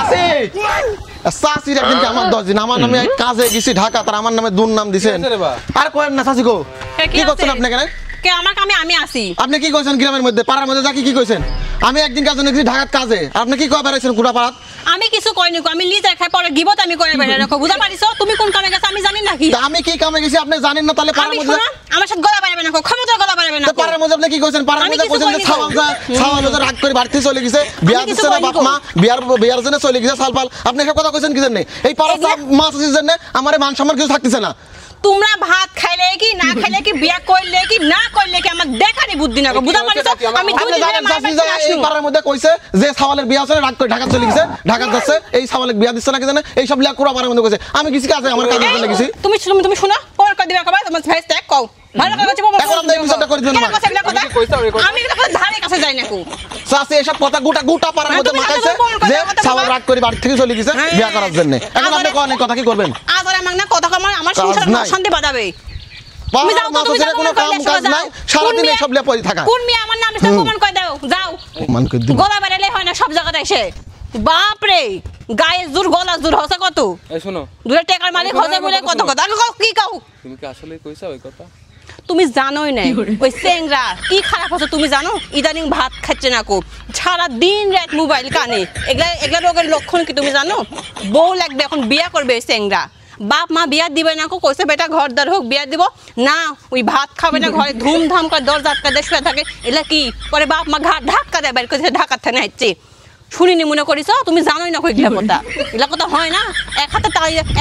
চাচি চাচির একদিন আমার 10 দিন আমার নামে কাজে গেছি ঢাকা তার আমার নামে দুর্নাম দিছেন আর করেন না চাচি গো কি করছেন আপনি কেন কে আমার কামে আমি আসি আপনি কি কইছেন গ্রামের মধ্যে পাড়ার মধ্যে যা কি কইছেন আমি একদিন কাজে গেছি ঢাকার কাজে আপনি কি কই বেরাইছেন কুড়া পাড়াত আমি কিছু কইনি আমি লিজা খাই পরে গিবত আমি করে বেরা রাখো বুঝা পারিছো তুমি কোন কামে গেছ আমি জানি নাকি আমি কি কামে গেছি আপনি জানেন না তাহলে পাড়ার মধ্যে আমার সাথে গলা বাড়াবে না ক্ষমতা গলা বাড়াবে না পাড়ার মধ্যে আপনি কি কইছেন পাড়ার মধ্যে কইছেন যে ছাওয়াল যা রাগ করে বাড়তি চলে গেছে বিয়া দিছে না বাপ মা বিয়ার জন্য চলে গেছে সালপাল আপনি সব কথা কইছেন কি জানেন এই পাড়ার মাছ আছে জন্য আমারে মান সম্মান কিছু থাকতেছে না তোমরা ভাত খাইলে কি না খাইলে কি বিয়া কইলে কি না কইলে কি আমার দেখানি বুদ্ধি না বুঝা পারিছো আমি দুই দিনে মারতে এই পাড়ার মধ্যে কইছে যে ছাওয়ালের বিয়া আছে রাগ করে ঢাকা চলে গেছে ঢাকা যাচ্ছে এই ছাওয়ালের বিয়া দিছে না কি জানেন এই সব লিয়া কুড়া পাড়ার মধ্যে কইছে আমি কিছু কাজে আমার কাজে চলে গেছি তুমি শুনো পর কই দিবা কবা তোমার ফেস ট্যাগ কও ভালো করে বলছো এখন আপনি এই বিষয়টা করে দেন না আমি এটা ধারে কাছে যাই না কো চাচি এসব কথা গোটা পাড়ার মধ্যে মাথাইছে যে ছাওয়াল রাগ করে বাড়ি থেকে চলে গেছে বিয়া করার জন্য এখন আপনি কোন কথা কি করবেন আজ আর আমাকে না কথা কমার আমার সংসার শান্তি বাঁধাবে তুমি যাও তো তুমি কোনো কাম কাজ নাই সারা দিন সব লিয়া পড়ে থাকা কোন মিয়া আমার নামে প্রমাণ কই দাও যাও প্রমাণ কই দিও গলা বাড়ালে হয় না সব জায়গাতে এসে বাপ রে গায়ে জোর গলা জোর হসা কত এই শুনো দুটো টাকার মালিক হসে বলে কত কথা আগে কি কও তুমি কি আসলে কইছো ওই কথা তুমি জানোই না ওই সেংরা কি খারাপ হচ্ছে তুমি জানো ইদানিং ভাত খাচ্ছে না কো সারা দিন রাত মোবাইল কানে এগুলা রোগের লক্ষণ কি তুমি জানো বউ লাগবে এখন বিয়া করবে ওই সেংরা বাপ মা বিয়া দিবে না কো কইছে বেটা ঘরদার হোক বিয়া দিব না ওই ভাত খাবে না ঘরে ধুমধাম করে দরজা আটকা দিয়ে শুয়ে থাকে এলা কি পরে বাপ মা ঘাট ধাক্কা দেয় বাইরে কইছে ঢাকার থানে হাইছে শুনিনি মনে করিস তুমি জানোই না কইগুলা কথা এগুলা কথা হয় না এক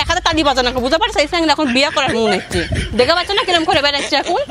হাতে তালি বাজানো বুঝতে পারছো এই সেংরা এখন বিয়া করার মনে হচ্ছে দেখা পাচ্ছ না কিরম করে বেড়াচ্ছে এখন